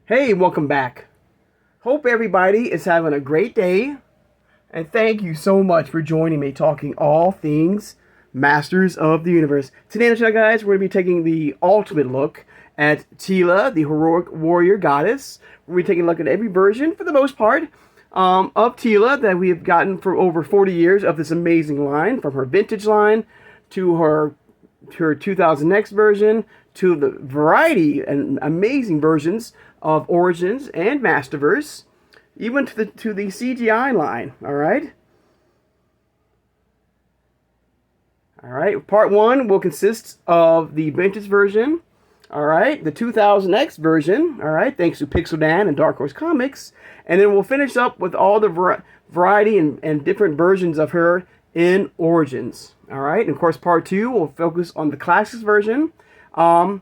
Hey, welcome back. Hope everybody is having a great day. And thank you so much for joining me talking all things Masters of the Universe. Today on the channel, guys, we're going to be taking the ultimate look at Teela, the heroic warrior goddess. We're going to be taking a look at every version, for the most part, of Teela that we have gotten for over 40 years of this amazing line, from her vintage line to her 2000X version, to the variety and amazing versions of Origins and Masterverse, even to the CGI line. All right. Part one will consist of the vintage version. All right, the 2000X version. All right, thanks to Pixel Dan and Dark Horse Comics, and then we'll finish up with all the variety and different versions of her in Origins. All right, and of course, part two will focus on the Classics version, her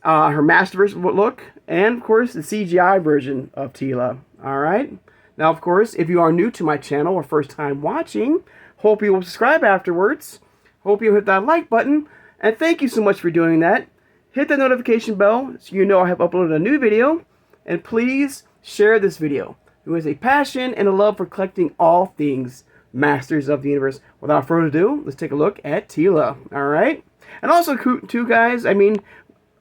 Masterverse look, and of course, the CGI version of Teela. All right. Now, of course, if you are new to my channel or first time watching, hope you will subscribe afterwards. Hope you'll hit that like button, and thank you so much for doing that. Hit the notification bell so you know I have uploaded a new video, and please share this video. Who has a passion and a love for collecting all things Masters of the Universe. Without further ado, let's take a look at Teela. All right, and also too, guys.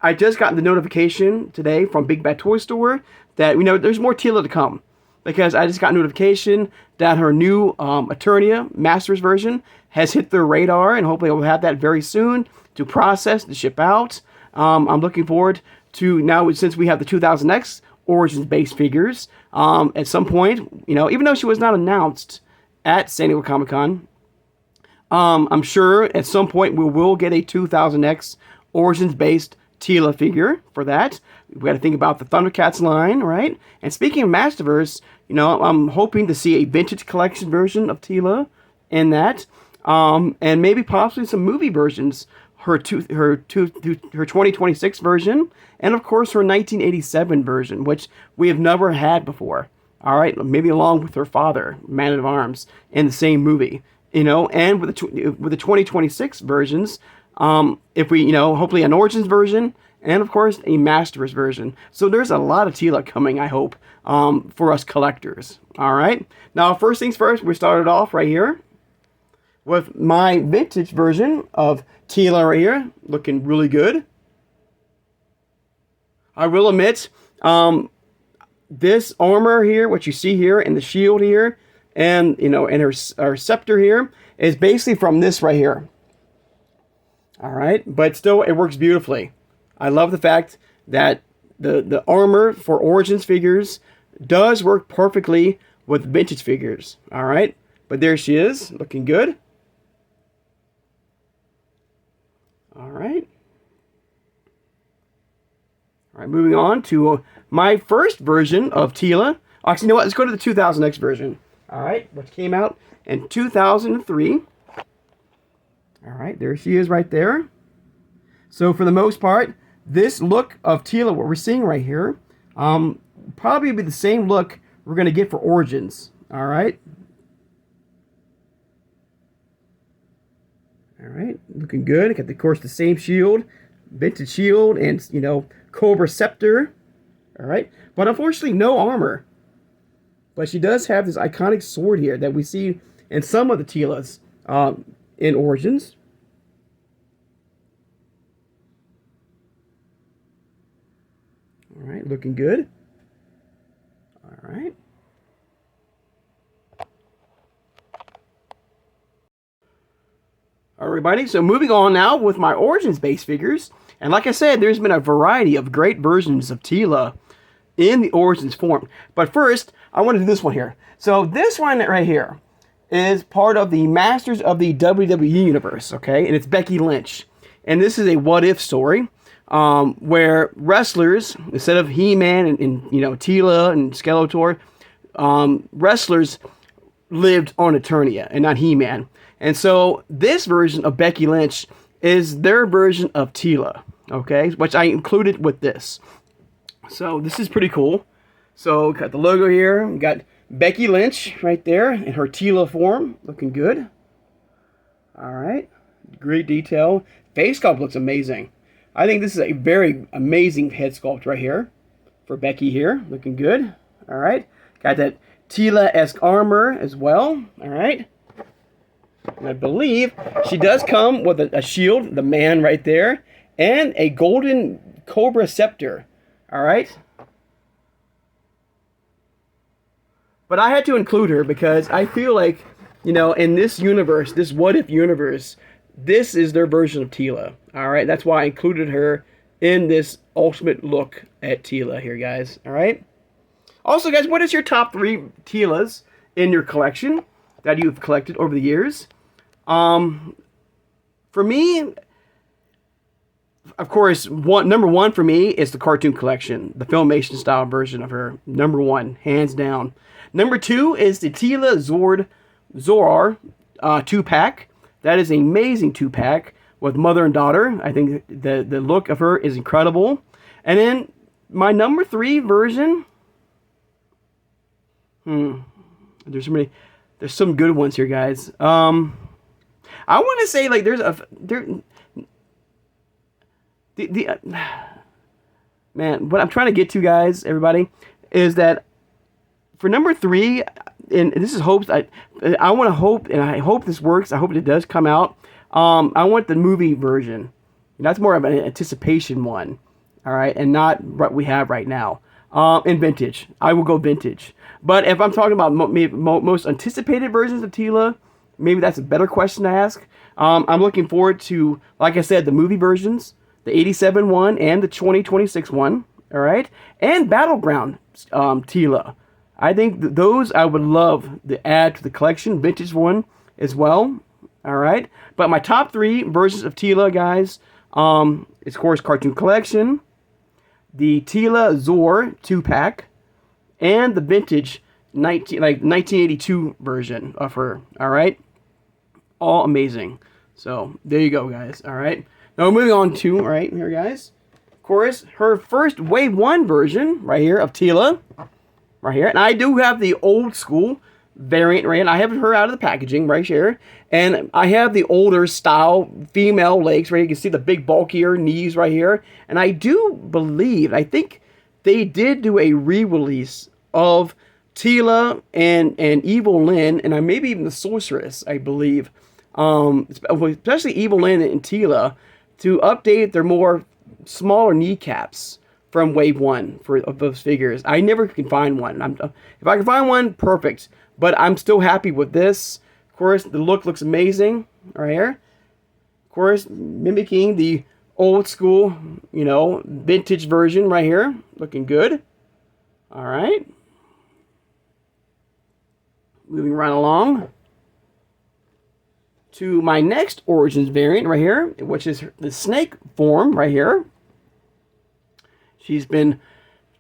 I just got the notification today from Big Bad Toy Store that there's more Teela to come, because I just got notification that her new Eternia Masters version has hit their radar, and hopefully we'll have that very soon to process, to ship out. I'm looking forward to, now since we have the 2000X Origins base figures, at some point, even though she was not announced at San Diego Comic-Con, I'm sure at some point we will get a 2000X Origins-based Teela figure for that. We got to think about the Thundercats line, right? And speaking of Masterverse, I'm hoping to see a vintage collection version of Teela in that, and maybe possibly some movie versions. Her 2026 version, and of course her 1987 version, which we have never had before. All right, maybe along with her father, Man at Arms, in the same movie. And with the 2026 versions, if we, hopefully an Origins version, and of course a Masterverse version. So there's a lot of Teela coming, I hope, for us collectors. All right. Now, first things first, we started off right here with my vintage version of Teela right here, looking really good. I will admit, this armor here, what you see here, and the shield here, and and her scepter here, is basically from this right here. All right, but still, it works beautifully. I love the fact that the armor for Origins figures does work perfectly with vintage figures. All right, but there she is, looking good. All right, moving on to my first version of Teela. Actually, you know what? Let's go to the 2000X version. All right, which came out in 2003. All right, there she is right there. So for the most part, this look of Teela, what we're seeing right here, probably be the same look we're going to get for Origins. All right. All right, looking good. Got, of course, the same shield, vintage shield, and, Cobra Scepter. All right, but unfortunately, no armor. But she does have this iconic sword here that we see in some of the Teelas in Origins. All right, looking good. All right. All right, everybody, so moving on now with my Origins base figures. And like I said, there's been a variety of great versions of Teela in the Origins form. But first, I want to do this one here. So this one right here is part of the Masters of the WWE Universe, okay? And it's Becky Lynch. And this is a what-if story where wrestlers, instead of He-Man and Teela and Skeletor, wrestlers lived on Eternia and not He-Man. And so this version of Becky Lynch is their version of Teela, okay? Which I included with this. So this is pretty cool. So got the logo here. We got Becky Lynch right there in her Teela form, looking good. All right, great detail. Face sculpt looks amazing. I think this is a very amazing head sculpt right here. for Becky here. Looking good. All right. Got that Teela-esque armor as well. All right. And I believe she does come with a shield, the man right there, and a golden cobra scepter. All right. But I had to include her because I feel like, you know, in this universe, this what if universe, this is their version of Teela. All right. That's why I included her in this ultimate look at Teela here, guys. All right. Also, guys, what is your top 3 Teelas in your collection that you've collected over the years? For me, of course, number 1 for me is the cartoon collection, the Filmation style version of her. Number 1, hands down. Number 2 is the Teela Zoar 2-pack. That is an amazing 2-pack with mother and daughter. I think the look of her is incredible. And then my number 3 version. There's some good ones here, guys. I want to say like man, what I'm trying to get to, guys, everybody, is that for number 3, and this is hopes. I want to hope, and I hope this works. I hope it does come out. I want the movie version. That's more of an anticipation one, all right, and not what we have right now. In vintage, I will go vintage. But if I'm talking about most anticipated versions of Teela, maybe that's a better question to ask. I'm looking forward to, like I said, the movie versions, the 87 one and the 2026 one, all right? And Battleground Teela. I think those I would love to add to the collection, vintage one as well, all right? But my top 3 versions of Teela, guys, is, of course, Cartoon Collection, the Teela Zoar 2-pack, and the vintage 1982 version of her, all right? All amazing. So, there you go, guys, all right? Now, moving on to, all right, here, guys. Of course, her first Wave 1 version, right here, of Teela, right here. And I do have the old school variant, right? And I have her out of the packaging right here. And I have the older style female legs, right? You can see the big bulkier knees right here. And I do believe, I think they did do a re-release of Teela and Evil Lyn, and maybe even the Sorceress, I believe. Especially Evil Lyn and Teela, to update their more smaller kneecaps from Wave 1 of those figures. I never can find one. If I can find one, perfect. But I'm still happy with this. Of course, the look looks amazing right here. Of course, mimicking the old school, you know, vintage version right here. Looking good. All right. Moving right along to my next Origins variant right here, which is the snake form right here. She's been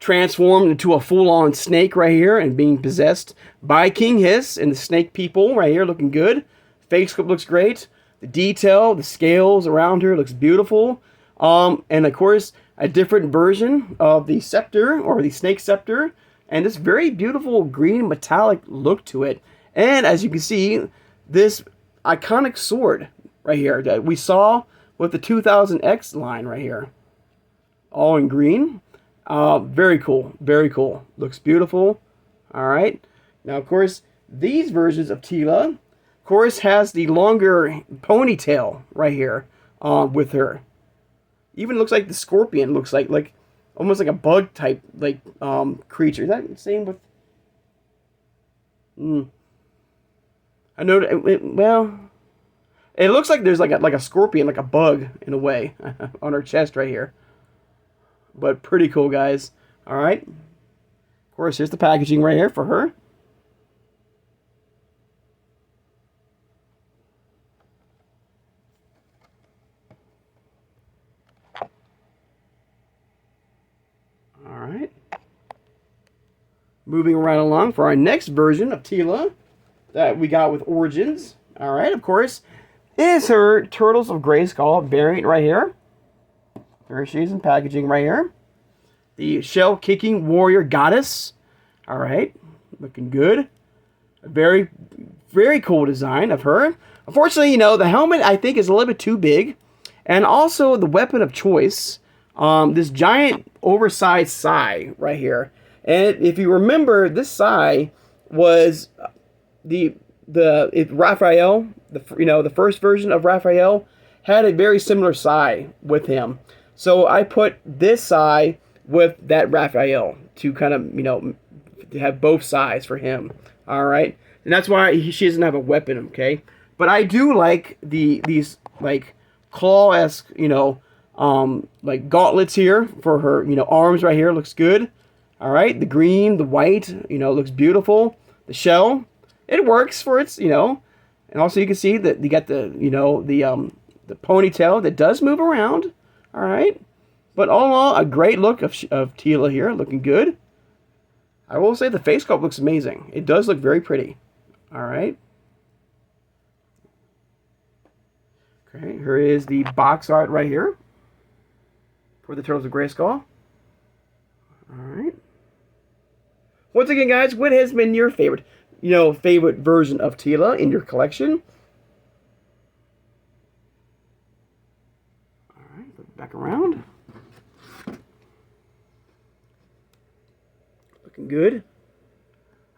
transformed into a full-on snake right here and being possessed by King Hiss and the snake people right here, looking good. Face sculpt looks great. The detail, the scales around her looks beautiful. And of course, a different version of the scepter, or the snake scepter, and this very beautiful green metallic look to it. And as you can see, this iconic sword right here that we saw with the 2000X line right here. All in green. Very cool. Very cool. Looks beautiful. All right. Now, of course, these versions of Teela, of course, has the longer ponytail right here with her. Even looks like the scorpion looks like almost like a bug type creature. Is that the same with? I know. Well, it looks like there's like a scorpion, like a bug in a way, on her chest right here. But pretty cool, guys. All right. Of course, here's the packaging right here for her. All right. Moving right along for our next version of Teela that we got with Origins. All right, of course, is her Turtles of Grayskull variant right here. There she is in packaging right here. The shell-kicking warrior goddess. All right, looking good. A very, very cool design of her. Unfortunately, you know, the helmet, I think, is a little bit too big. And also the weapon of choice. This giant oversized Sai right here. And if you remember, this Sai was Raphael, the first version of Raphael had a very similar Sai with him. So I put this Sai with that Raphael to kind of, to have both sides for him. All right. And that's why she doesn't have a weapon, okay? But I do like these like claw-esque, like gauntlets here for her, arms right here. Looks good. All right. The green, the white, looks beautiful. The shell, it works for its, and also you can see that you got the, the ponytail that does move around. All right. But all in all, a great look of Teela here, looking good. I will say the face sculpt looks amazing. It does look very pretty. All right. Okay, here is the box art right here for the Turtles of Grayskull. All right. Once again, guys, what has been your favorite, favorite version of Teela in your collection? All right, put it back around. Looking good.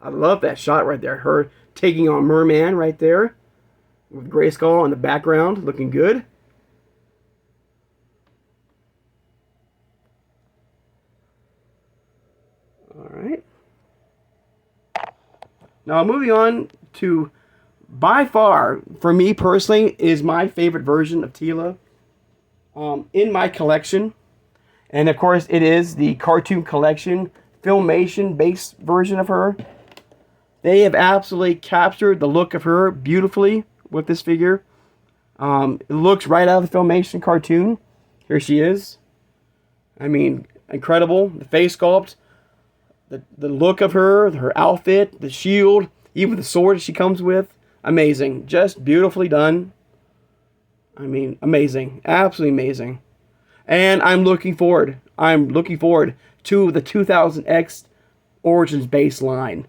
I love that shot right there. Her taking on Merman right there. With Grayskull in the background. Looking good. Alright. Now moving on to, by far, for me personally, is my favorite version of Teela in my collection. And of course it is the Cartoon Collection Filmation-based version of her. They have absolutely captured the look of her beautifully with this figure. It looks right out of the Filmation cartoon. Here she is. I mean, incredible. The face sculpt, the look of her outfit, the shield, even the sword she comes with. Amazing. Just beautifully done. I mean, amazing. Absolutely amazing. And I'm looking forward to the 2000X Origins baseline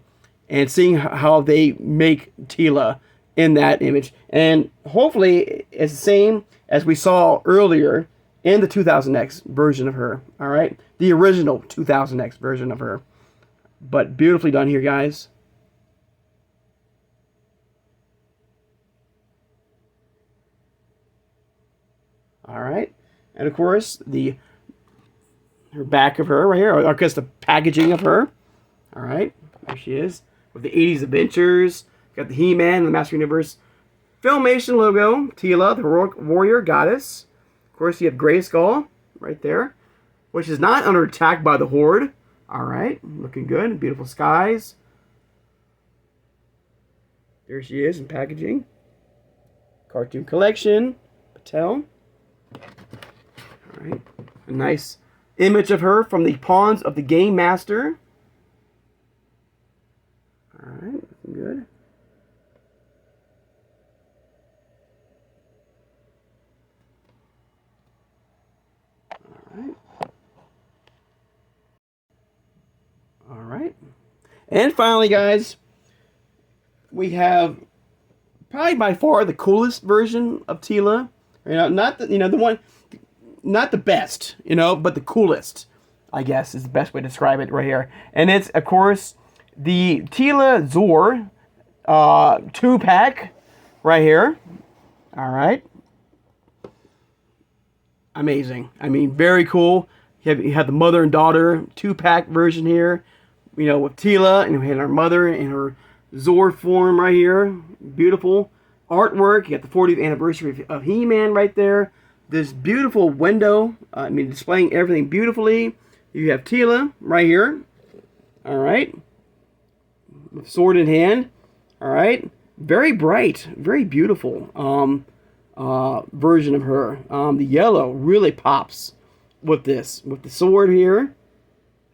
and seeing how they make Teela in that image. And hopefully it's the same as we saw earlier in the 2000X version of her. All right? The original 2000X version of her. But beautifully done here, guys. All right. And of course, her back of her right here, or I guess the packaging of her. All right. There she is. With the 80s adventures. Got the He-Man and the Master Universe Filmation logo. Teela, the warrior goddess. Of course, you have Grayskull right there, which is not under attack by the Horde. All right. Looking good. Beautiful skies. There she is in packaging. Cartoon Collection. Mattel. All right. A nice image of her from the pawns of the Game Master. All right. Looking good. All right. And finally, guys, we have probably by far the coolest version of Teela. Not the the one, not the best, but the coolest, I guess is the best way to describe it right here. And it's, of course, the Teela Zoar 2-pack right here. All right. Amazing. I mean, very cool. You have the mother and daughter 2-pack version here, with Teela, and we had our mother in her Zoar form right here. Beautiful artwork. You got the 40th anniversary of He-Man right there. This beautiful window, displaying everything beautifully. You have Teela right here. All right. With sword in hand. All right. Very bright, very beautiful version of her. The yellow really pops with this, with the sword here.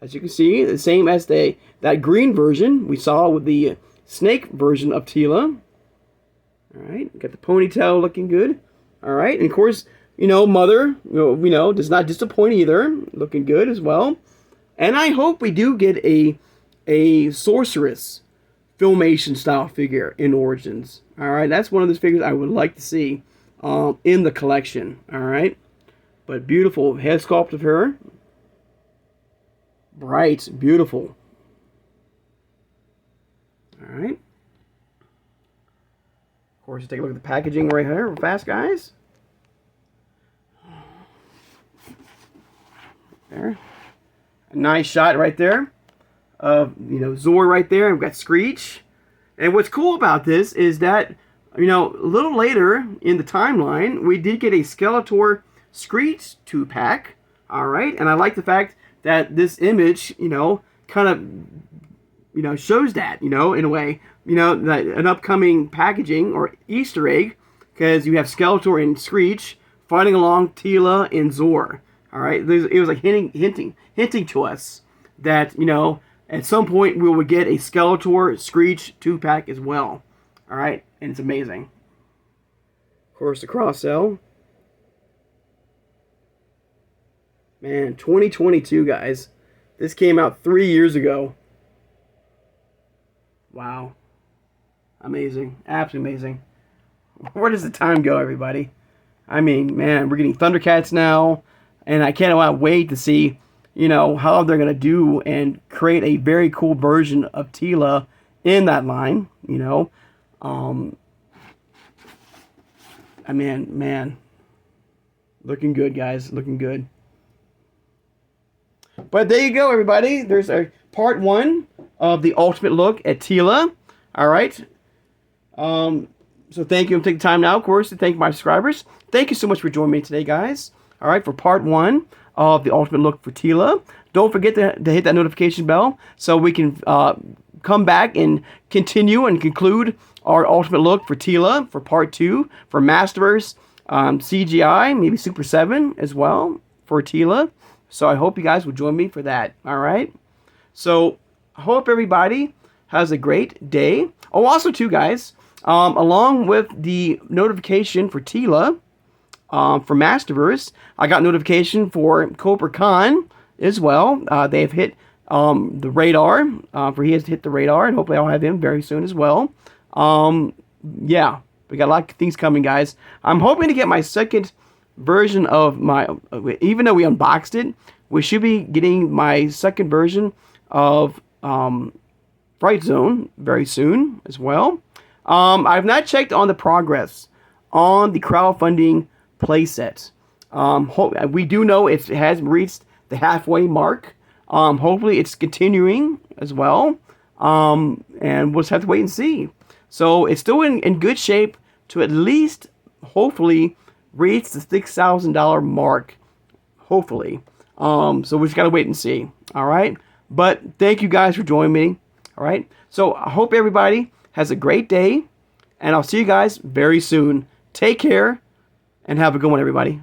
As you can see, the same as that green version we saw with the snake version of Teela. All right, got the ponytail looking good. All right, and of course, mother, does not disappoint either, looking good as well. And I hope we do get a sorceress Filmation style figure in Origins. All right, that's one of those figures I would like to see in the collection. All right, but beautiful head sculpt of her. Bright, beautiful. All right. Of course, take a look at the packaging right here real fast, guys. There. A nice shot right there of, Zoar right there. And we've got Screech. And what's cool about this is that, a little later in the timeline, we did get a Skeletor Screech 2-pack. All right. And I like the fact that this image, kind of, shows that, in a way, that an upcoming packaging or Easter egg, because you have Skeletor and Screech fighting along Teela and Zoar. All right, it was like hinting to us that at some point we will get a Skeletor Screech 2-pack as well. All right, and it's amazing. Of course, the cross sell. Man, 2022, guys. This came out 3 years ago. Wow. Amazing. Absolutely amazing. Where does the time go, everybody? I mean, man, we're getting Thundercats now. And I cannot wait to see, how they're going to do and create a very cool version of Teela in that line, I mean, man. Looking good, guys. Looking good. But there you go, everybody. There's a part 1 of the ultimate look at Teela. All right. So thank you. I'm taking time now, of course, to thank my subscribers. Thank you so much for joining me today, guys. All right, for part 1 of the ultimate look for Teela. Don't forget to hit that notification bell so we can come back and continue and conclude our ultimate look for Teela for part 2 for Masters, CGI, maybe Super 7 as well for Teela. So I hope you guys will join me for that. All right. So I hope everybody has a great day. Oh, also too, guys, along with the notification for Teela, for Masterverse, I got notification for Cobra Khan as well. They have hit the radar. He has hit the radar, and hopefully I'll have him very soon as well. Yeah, we got a lot of things coming, guys. I'm hoping to get my second version of my, even though we unboxed it, we should be getting my second version of Fright Zone very soon as well. I've not checked on the progress on the crowdfunding playset. We do know it has reached the halfway mark. Hopefully it's continuing as well. And we'll just have to wait and see. So it's still in good shape to at least, hopefully, reach the $6,000 mark. Hopefully. So we just got to wait and see. All right. But thank you guys for joining me. All right. So I hope everybody has a great day. And I'll see you guys very soon. Take care. And have a good one, everybody.